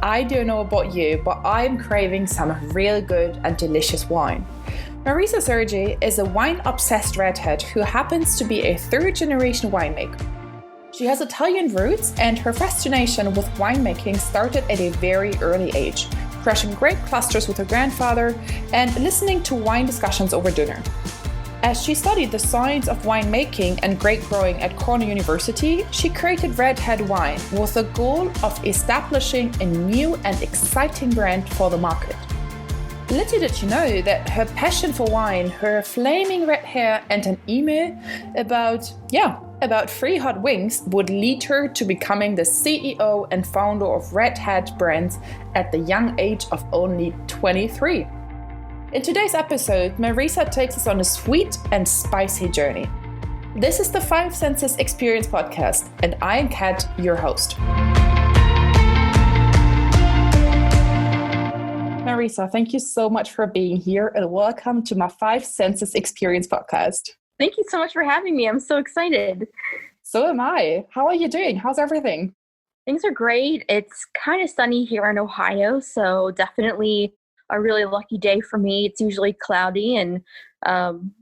I don't know about you, but I'm craving some real good and delicious wine. Marisa Sergi is a wine-obsessed redhead who happens to be a third-generation winemaker. She has Italian roots, and her fascination with winemaking started at a very early age, crushing grape clusters with her grandfather and listening to wine discussions over dinner. As she studied the science of winemaking and grape growing at Cornell University, she created RedHead Wine with the goal of establishing a new and exciting brand for the market. Little did she know that her passion for wine, her flaming red hair, and an email about 3 hot wings would lead her to becoming the CEO and founder of RedHead Brands at the young age of only 23. In today's episode, Marisa takes us on a sweet and spicy journey. This is the Five Senses Experience podcast, and I am Kat, your host. Marisa, thank you so much for being here, and welcome to my Five Senses Experience podcast. Thank you so much for having me. I'm so excited. So am I. How are you doing? How's everything? Things are great. It's kind of sunny here in Ohio, so definitely a really lucky day for me. It's usually cloudy and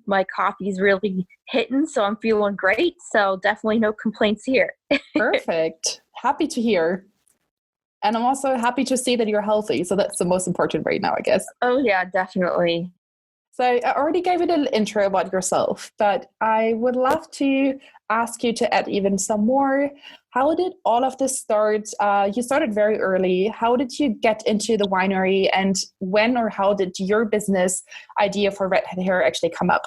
my coffee's really hitting, so I'm feeling great. So definitely no complaints here. Perfect. Happy to hear. And I'm also happy to see that you're healthy. So that's the most important right now, I guess. Oh yeah, definitely. So I already gave you a little intro about yourself, but I would love to ask you to add even some more. How did all of this start? You started very early. How did you get into the winery, and when or how did your business idea for RedHead here actually come up?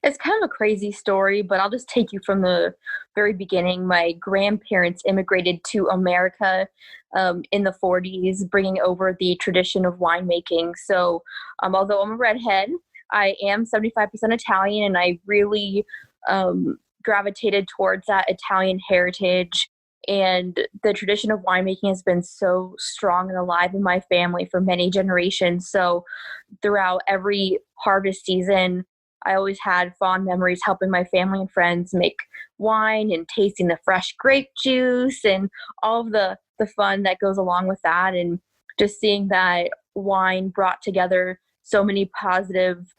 It's kind of a crazy story, but I'll just take you from the very beginning. My grandparents immigrated to America in the 40s, bringing over the tradition of winemaking. So although I'm a redhead, I am 75% Italian, and I really gravitated towards that Italian heritage. And the tradition of winemaking has been so strong and alive in my family for many generations. So throughout every harvest season, I always had fond memories helping my family and friends make wine and tasting the fresh grape juice and all of the fun that goes along with that. And just seeing that wine brought together so many positive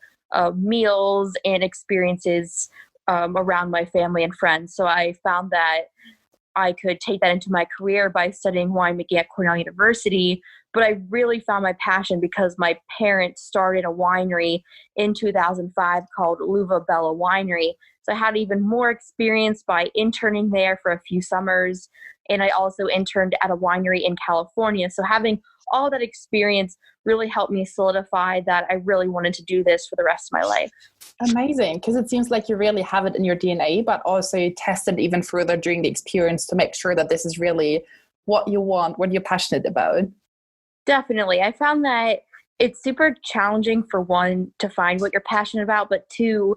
meals and experiences around my family and friends. So I found that I could take that into my career by studying winemaking at Cornell University. But I really found my passion because my parents started a winery in 2005 called Luva Bella Winery. So I had even more experience by interning there for a few summers. And I also interned at a winery in California. So having all that experience really helped me solidify that I really wanted to do this for the rest of my life. Amazing, because it seems like you really have it in your DNA, but also you tested even further during the experience to make sure that this is really what you want, what you're passionate about. Definitely. I found that it's super challenging, for one, to find what you're passionate about, but two,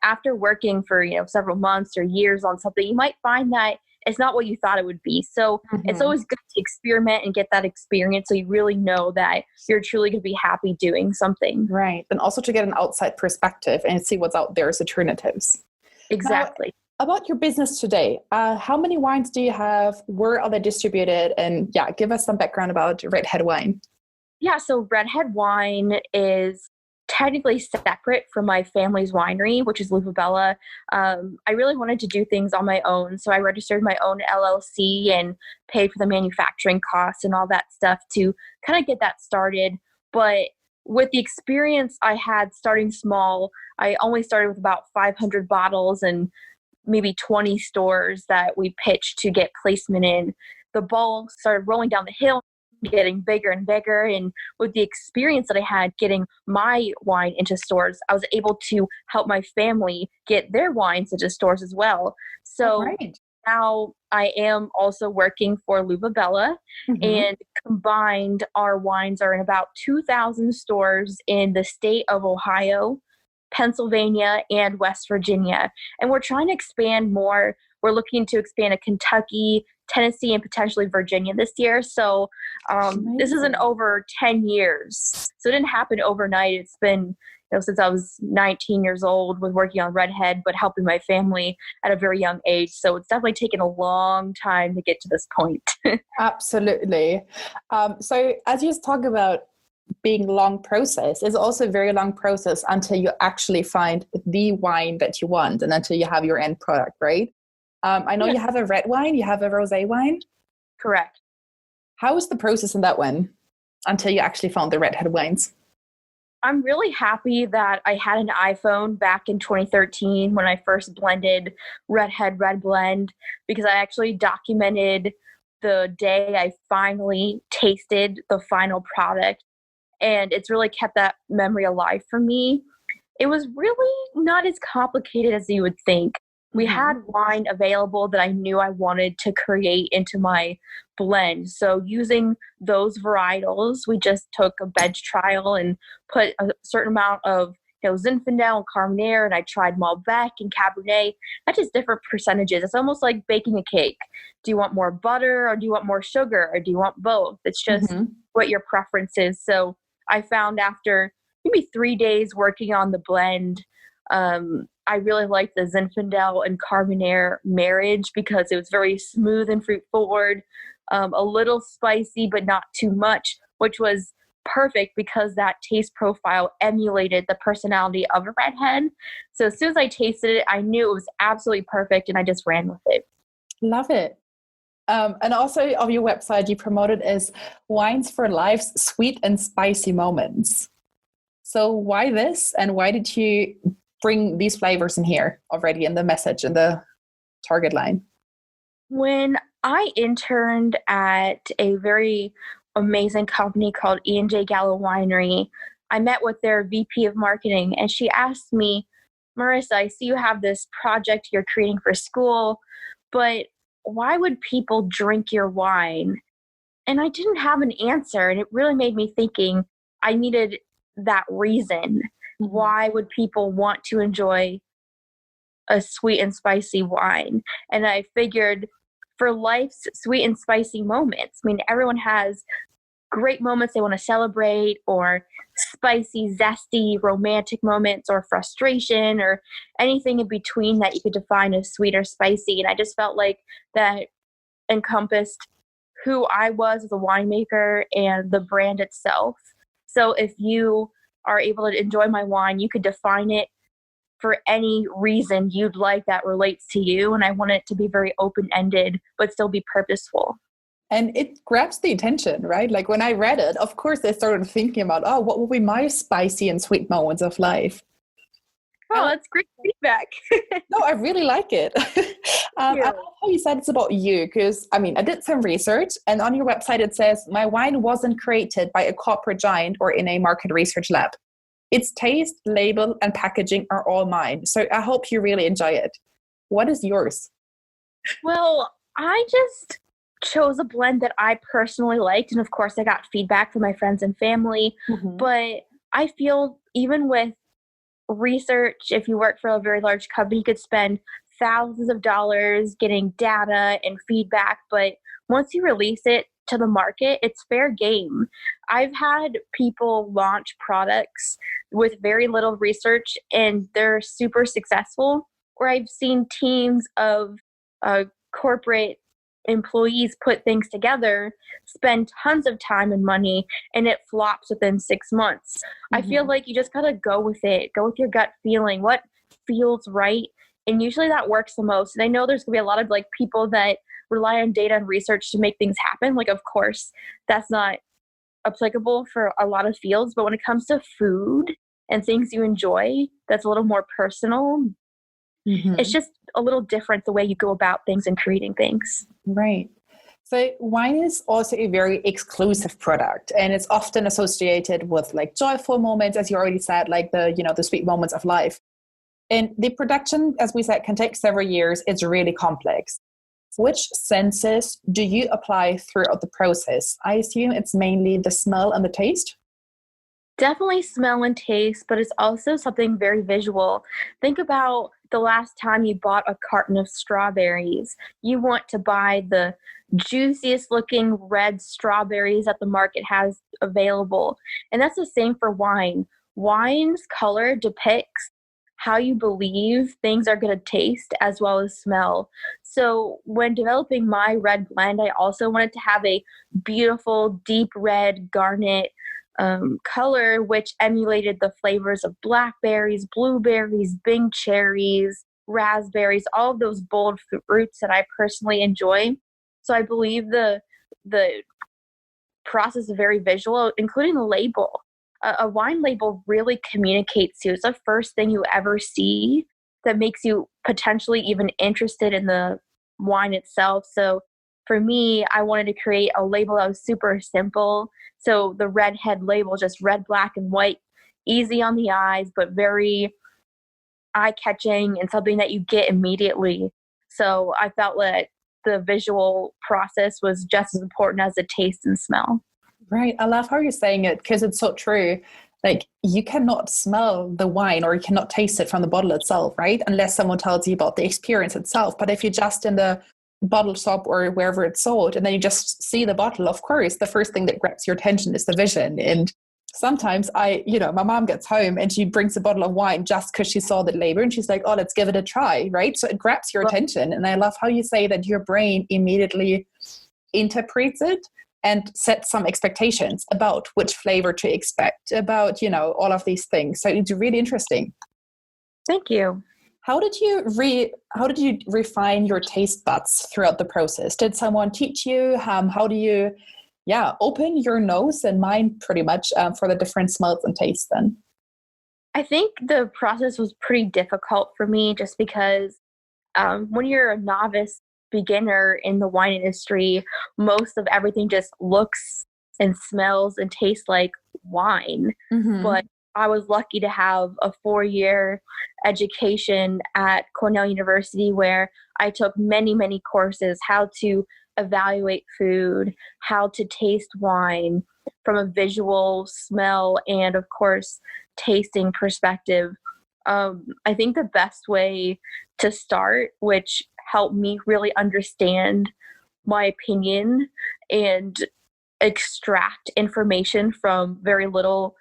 after working for several months or years on something, you might find that it's not what you thought it would be. So It's always good to experiment and get that experience so you really know that you're truly going to be happy doing something. Right. And also to get an outside perspective and see what's out there as alternatives. Exactly. Now, about your business today, how many wines do you have? Where are they distributed? And give us some background about RedHead Wine. Yeah, so RedHead Wine is technically separate from my family's winery, which is Luva Bella. I really wanted to do things on my own, so I registered my own LLC and paid for the manufacturing costs and all that stuff to kind of get that started. But with the experience I had starting small, I only started with about 500 bottles and maybe 20 stores that we pitched to get placement in. The ball started rolling down the hill, getting bigger and bigger. And with the experience that I had getting my wine into stores, I was able to help my family get their wines into stores as well. So now I am also working for Luva Bella, and combined our wines are in about 2,000 stores in the state of Ohio, Pennsylvania, and West Virginia. And we're trying to expand more. We're looking to expand to Kentucky, Tennessee, and potentially Virginia this year. So this is in over 10 years. So it didn't happen overnight. It's been since I was 19 years old, was working on RedHead, but helping my family at a very young age. So it's definitely taken a long time to get to this point. Absolutely. So as you talk about being long process, it's also a very long process until you actually find the wine that you want and until you have your end product, right? I know you have a red wine, you have a rosé wine. Correct. How was the process in that one until you actually found the RedHead wines? I'm really happy that I had an iPhone back in 2013 when I first blended RedHead Red Blend, because I actually documented the day I finally tasted the final product. And it's really kept that memory alive for me. It was really not as complicated as you would think. We had wine available that I knew I wanted to create into my blend. So using those varietals, we just took a bench trial and put a certain amount of Zinfandel and Carmenere, and I tried Malbec and Cabernet at just different percentages. It's almost like baking a cake. Do you want more butter, or do you want more sugar, or do you want both? It's just what your preference is. So I found after maybe 3 days working on the blend, I really liked the Zinfandel and Carmenere marriage because it was very smooth and fruit forward, a little spicy, but not too much, which was perfect because that taste profile emulated the personality of a RedHead. So as soon as I tasted it, I knew it was absolutely perfect, and I just ran with it. Love it. And also on your website, you promote it as wines for life's sweet and spicy moments. So why this, and why did you bring these flavors in here already in the message and the target line? When I interned at a very amazing company called E&J Gallo Winery, I met with their VP of marketing, and she asked me, Marisa, I see you have this project you're creating for school, but why would people drink your wine? And I didn't have an answer, and it really made me thinking I needed that reason. Why would people want to enjoy a sweet and spicy wine? And I figured for life's sweet and spicy moments, I mean, everyone has great moments they want to celebrate, or spicy, zesty, romantic moments, or frustration, or anything in between that you could define as sweet or spicy. And I just felt like that encompassed who I was as a winemaker and the brand itself. So if you are able to enjoy my wine, you could define it for any reason you'd like that relates to you. And I want it to be very open-ended, but still be purposeful. And it grabs the attention, right? Like when I read it, of course, I started thinking about, what will be my spicy and sweet moments of life? Oh, that's great feedback. No, I really like it. I love how you said it's about you, because, I mean, I did some research, and on your website it says, my wine wasn't created by a corporate giant or in a market research lab. Its taste, label, and packaging are all mine. So I hope you really enjoy it. What is yours? Well, I just chose a blend that I personally liked. And of course, I got feedback from my friends and family. But I feel even with research, if you work for a very large company, you could spend thousands of dollars getting data and feedback. But once you release it to the market, it's fair game. I've had people launch products with very little research and they're super successful, or I've seen teams of corporate employees put things together, spend tons of time and money, and it flops within 6 months. I feel like you just gotta go with it. Go with your gut feeling. What feels right? And usually that works the most. And I know there's gonna be a lot of like people that rely on data and research to make things happen. Like, of course, that's not applicable for a lot of fields. But when it comes to food and things you enjoy, that's a little more personal. It's just a little different the way you go about things and creating things. Right. So wine is also a very exclusive product, and it's often associated with like joyful moments, as you already said, like the sweet moments of life. And the production, as we said, can take several years. It's really complex. Which senses do you apply throughout the process? I assume it's mainly the smell and the taste. Definitely smell and taste, but it's also something very visual. Think about the last time you bought a carton of strawberries. You want to buy the juiciest looking red strawberries that the market has available. And that's the same for wine. wine's color depicts how you believe things are going to taste as well as smell. So when developing my red blend, I also wanted to have a beautiful deep red garnet color, which emulated the flavors of blackberries, blueberries, Bing cherries, raspberries, all of those bold fruits that I personally enjoy. So I believe the process is very visual, including the label. A wine label really communicates to you. It's the first thing you ever see that makes you potentially even interested in the wine itself. So for me, I wanted to create a label that was super simple. So the RedHead label, just red, black, and white, easy on the eyes, but very eye-catching and something that you get immediately. So I felt like the visual process was just as important as the taste and smell. Right. I love how you're saying it because it's so true. Like you cannot smell the wine or you cannot taste it from the bottle itself, right? Unless someone tells you about the experience itself. But if you're just in the bottle shop or wherever it's sold and then you just see the bottle, of course, the first thing that grabs your attention is the vision. And sometimes my mom gets home and she brings a bottle of wine just because she saw the label and she's like, oh, let's give it a try, right? So it grabs your attention. And I love how you say that your brain immediately interprets it and set some expectations about which flavor to expect, about, all of these things. So it's really interesting. Thank you. How did you refine your taste buds throughout the process? Did someone teach you? How do you, open your nose and mind pretty much for the different smells and tastes then? I think the process was pretty difficult for me just because when you're a novice beginner in the wine industry, most of everything just looks and smells and tastes like wine. Mm-hmm. But I was lucky to have a 4-year education at Cornell University where I took many, many courses, how to evaluate food, how to taste wine from a visual, smell, and of course, tasting perspective. I think the best way to start, which helped me really understand my opinion and extract information from very little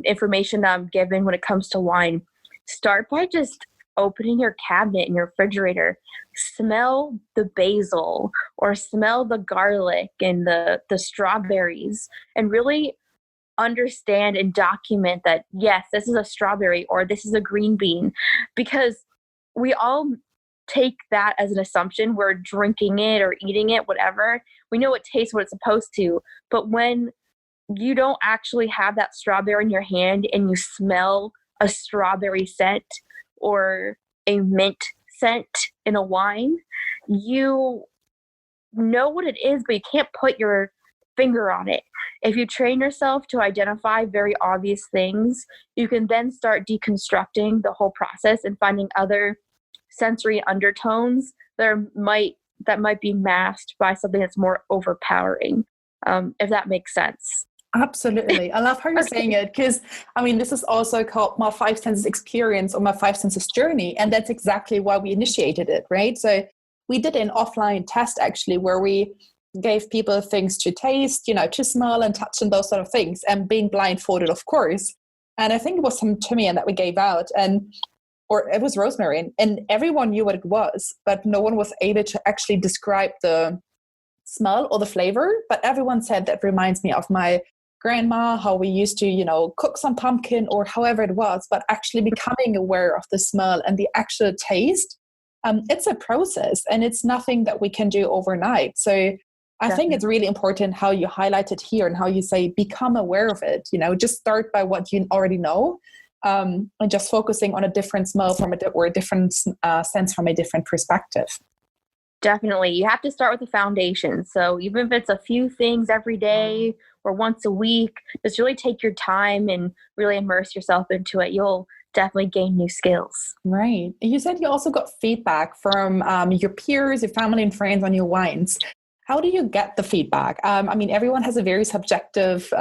information that I'm given when it comes to wine. Start by just opening your cabinet in your refrigerator. Smell the basil or smell the garlic and the strawberries and really understand and document that, yes, this is a strawberry or this is a green bean, because we all take that as an assumption. We're drinking it or eating it, whatever. We know it tastes what it's supposed to. But when you don't actually have that strawberry in your hand and you smell a strawberry scent or a mint scent in a wine, you know what it is, but you can't put your finger on it. If you train yourself to identify very obvious things, you can then start deconstructing the whole process and finding other sensory undertones that might be masked by something that's more overpowering, if that makes sense. Absolutely. I love how you're saying it because, this is also called my 5 senses experience or my 5 senses journey. And that's exactly why we initiated it, right? So we did an offline test actually where we gave people things to taste, to smell and touch and those sort of things, and being blindfolded, of course. And I think it was some thymian that we gave out or it was rosemary, and everyone knew what it was, but no one was able to actually describe the smell or the flavor. But everyone said that reminds me of my grandma, how we used to, cook some pumpkin or however it was, but actually becoming aware of the smell and the actual taste. It's a process and it's nothing that we can do overnight. So I think it's really important how you highlight it here and how you say, become aware of it, just start by what you already know. And just focusing on a different smell or a different sense from a different perspective. Definitely. You have to start with the foundation. So even if it's a few things every day or once a week, just really take your time and really immerse yourself into it. You'll definitely gain new skills. Right. You said you also got feedback from your peers, your family and friends on your wines. How do you get the feedback? Everyone has a very subjective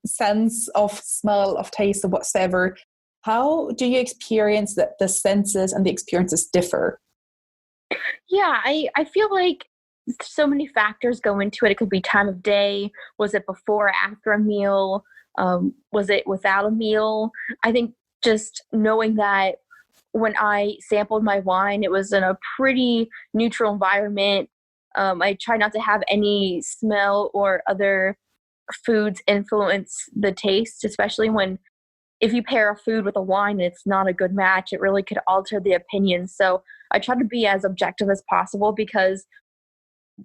sense of smell, of taste, or whatsoever. How do you experience that the senses and the experiences differ? Yeah, I feel like so many factors go into it. It could be time of day. Was it before or after a meal? Was it without a meal? I think just knowing that when I sampled my wine, it was in a pretty neutral environment. I try not to have any smell or other foods influence the taste, especially when if you pair a food with a wine and it's not a good match, it really could alter the opinion. So I try to be as objective as possible because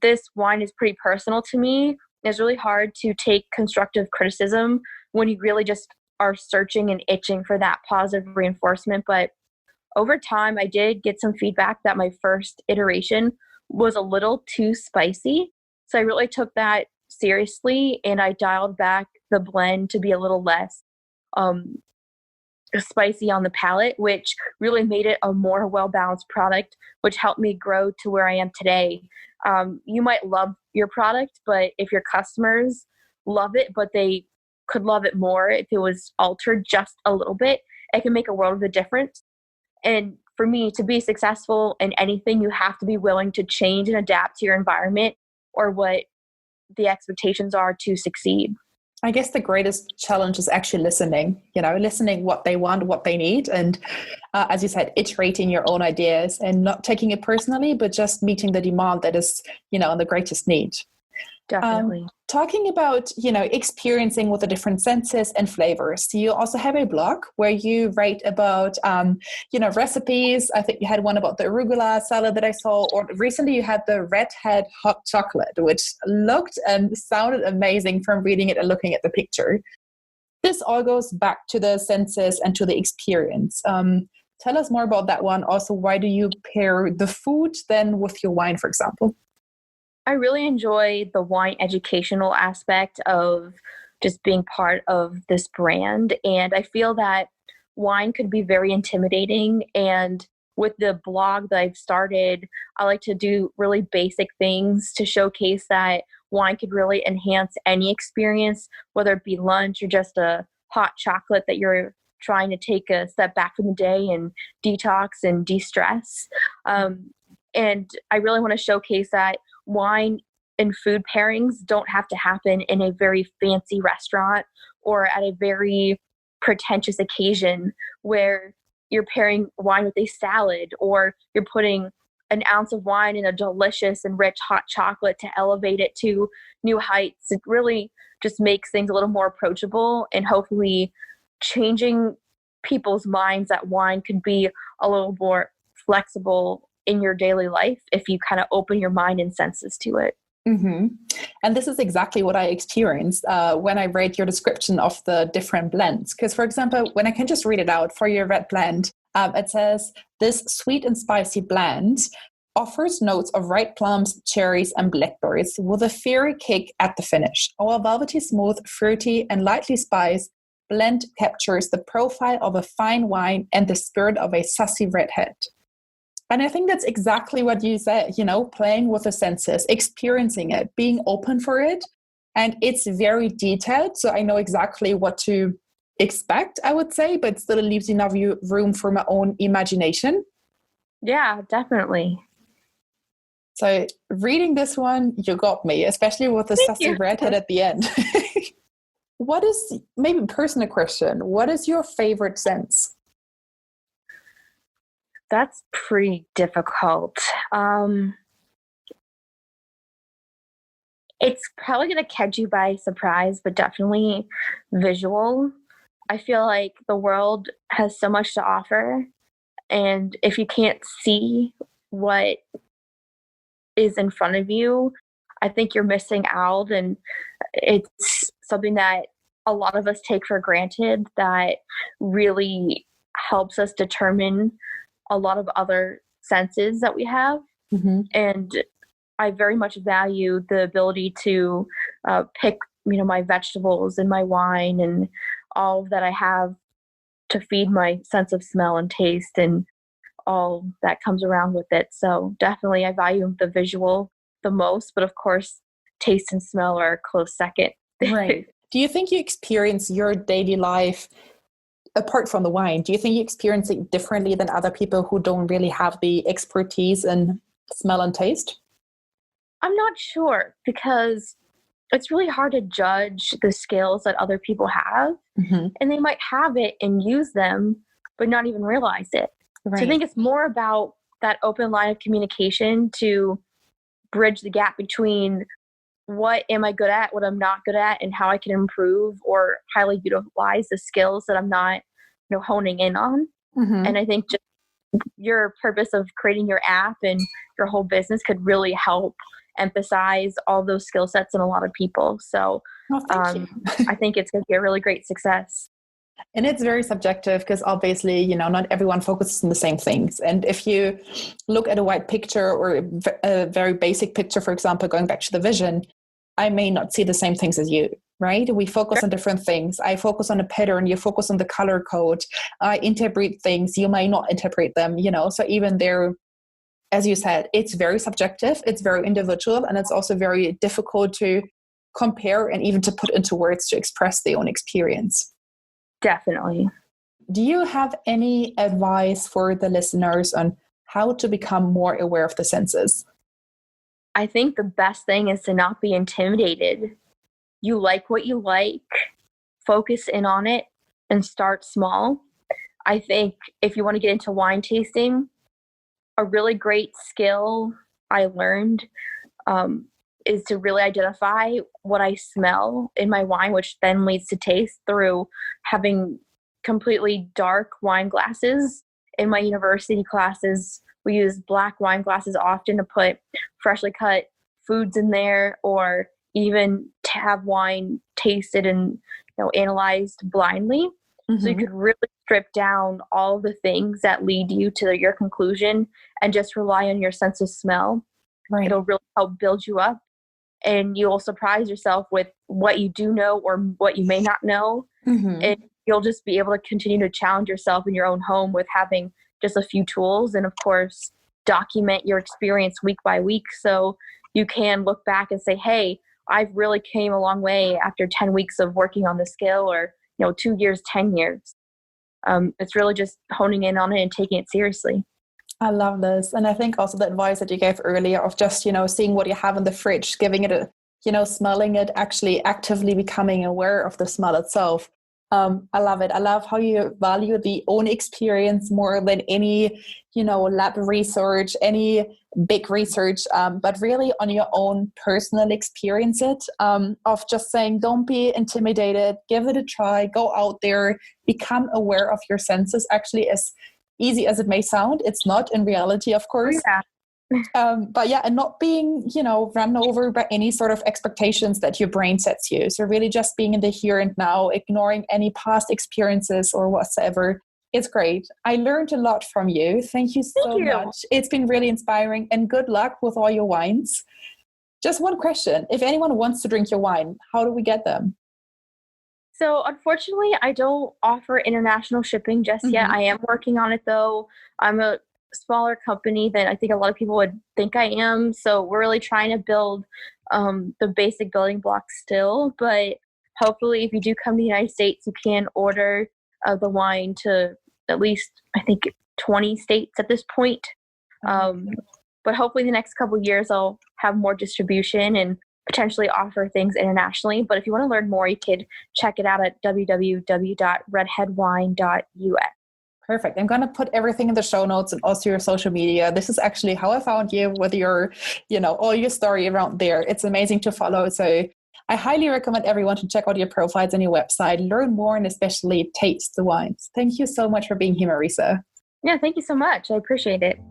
this wine is pretty personal to me. It's really hard to take constructive criticism when you really just are searching and itching for that positive reinforcement. But over time, I did get some feedback that my first iteration was a little too spicy. So I really took that seriously and I dialed back the blend to be a little less um, spicy on the palate, which really made it a more well-balanced product, which helped me grow to where I am today. You might love your product, but if your customers love it, but they could love it more if it was altered just a little bit, it can make a world of a difference. And for me, to be successful in anything, you have to be willing to change and adapt to your environment or what the expectations are to succeed. I guess the greatest challenge is actually listening what they want, what they need. And as you said, iterating your own ideas and not taking it personally, but just meeting the demand that is, the greatest need. Definitely. Talking about, experiencing with the different senses and flavors. You also have a blog where you write about, recipes. I think you had one about the arugula salad that I saw, or recently you had the RedHead hot chocolate, which looked and sounded amazing from reading it and looking at the picture. This all goes back to the senses and to the experience. Tell us more about that one. Also, why do you pair the food then with your wine, for example? I really enjoy the wine educational aspect of just being part of this brand. And I feel that wine could be very intimidating. And with the blog that I've started, I like to do really basic things to showcase that wine could really enhance any experience, whether it be lunch or just a hot chocolate that you're trying to take a step back from the day and detox and de-stress. And I really want to showcase that wine and food pairings don't have to happen in a very fancy restaurant or at a very pretentious occasion where you're pairing wine with a salad or you're putting an ounce of wine in a delicious and rich hot chocolate to elevate it to new heights. It really just makes things a little more approachable and hopefully changing people's minds that wine could be a little more flexible in your daily life if you kind of open your mind and senses to it. Mm-hmm. And this is exactly what I experienced when I read your description of the different blends. Because, for example, when I can just read it out for your red blend, it says, this sweet and spicy blend offers notes of ripe plums, cherries, and blackberries with a fairy kick at the finish. Our velvety smooth, fruity, and lightly spiced blend captures the profile of a fine wine and the spirit of a sassy redhead. And I think that's exactly what you said, playing with the senses, experiencing it, being open for it. And it's very detailed. So I know exactly what to expect, I would say, but still it leaves enough room for my own imagination. Yeah, definitely. So reading this one, you got me, especially with the sassy redhead at the end. What is, maybe a personal question, what is your favorite sense? That's pretty difficult. It's probably going to catch you by surprise, but definitely visual. I feel like the world has so much to offer. And if you can't see what is in front of you, I think you're missing out. And it's something that a lot of us take for granted that really helps us determine a lot of other senses that we have. Mm-hmm. And I very much value the ability to pick, my vegetables and my wine and all that I have to feed my sense of smell and taste and all that comes around with it. So definitely I value the visual the most, but of course, taste and smell are a close second. Right. Do you think you experience your daily life apart from the wine? Do you think you experience it differently than other people who don't really have the expertise in smell and taste? I'm not sure because it's really hard to judge the skills that other people have. And they might have it and use them, but not even realize it. Right. So I think it's more about that open line of communication to bridge the gap between what am I good at, what I'm not good at, and how I can improve or highly utilize the skills that I'm not, honing in on. And I think just your purpose of creating your app and your whole business could really help emphasize all those skill sets in a lot of people. So I think it's going to be a really great success. And it's very subjective because obviously, not everyone focuses on the same things. And if you look at a wide picture or a very basic picture, for example, going back to the vision, I may not see the same things as you, right? We focus on different things. I focus on a pattern, you focus on the color code. I interpret things, you may not interpret them, So even there, as you said, it's very subjective, it's very individual, and it's also very difficult to compare and even to put into words to express their own experience. Definitely. Do you have any advice for the listeners on how to become more aware of the senses? I think the best thing is to not be intimidated. You like what you like, focus in on it, and start small. I think if you want to get into wine tasting, a really great skill I learned is to really identify what I smell in my wine, which then leads to taste through having completely dark wine glasses. In my university classes, we use black wine glasses often to put freshly cut foods in there, or even to have wine tasted and analyzed blindly. So you could really strip down all the things that lead you to your conclusion and just rely on your sense of smell. Right. It'll really help build you up, and you'll surprise yourself with what you do know or what you may not know. And you'll just be able to continue to challenge yourself in your own home with having just a few tools, and of course, document your experience week by week so you can look back and say, hey, I've really came a long way after 10 weeks of working on the skill, or 2 years, 10 years. It's really just honing in on it and taking it seriously. I love this. And I think also the advice that you gave earlier of just, seeing what you have in the fridge, giving it a, smelling it, actually actively becoming aware of the smell itself. I love it. I love how you value the own experience more than any, lab research, any big research, but really on your own personal experience of just saying, don't be intimidated, give it a try, go out there, become aware of your senses. Actually, as easy as it may sound, it's not in reality, of course. Yeah. But yeah, and not being, run over by any sort of expectations that your brain sets you. So really just being in the here and now, ignoring any past experiences or whatsoever. It's great. I learned a lot from you. Thank you so much. It's been really inspiring, and good luck with all your wines. Just one question. If anyone wants to drink your wine, how do we get them? So unfortunately, I don't offer international shipping just yet. I am working on it though. I'm a smaller company than I think a lot of people would think I am. So we're really trying to build the basic building blocks still. But hopefully, if you do come to the United States, you can order the wine to at least, I think, 20 states at this point. But hopefully the next couple of years, I'll have more distribution and potentially offer things internationally. But if you want to learn more, you could check it out at www.redheadwine.us. Perfect. I'm going to put everything in the show notes and also your social media. This is actually how I found you with your, all your story around there. It's amazing to follow. So I highly recommend everyone to check out your profiles and your website, learn more, and especially taste the wines. Thank you so much for being here, Marisa. Yeah, thank you so much. I appreciate it.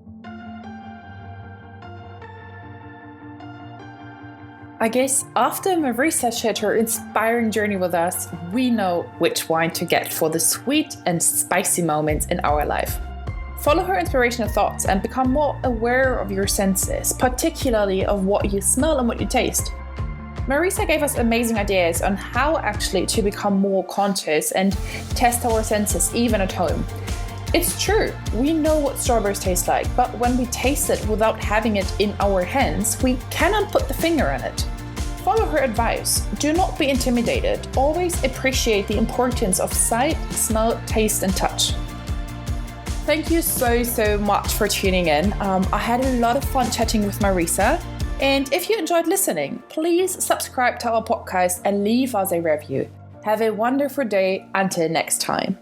I guess after Marisa shared her inspiring journey with us, we know which wine to get for the sweet and spicy moments in our life. Follow her inspirational thoughts and become more aware of your senses, particularly of what you smell and what you taste. Marisa gave us amazing ideas on how actually to become more conscious and test our senses even at home. It's true, we know what strawberries taste like, but when we taste it without having it in our hands, we cannot put the finger on it. Follow her advice. Do not be intimidated. Always appreciate the importance of sight, smell, taste, and touch. Thank you so much for tuning in. I had a lot of fun chatting with Marisa. And if you enjoyed listening, please subscribe to our podcast and leave us a review. Have a wonderful day until next time.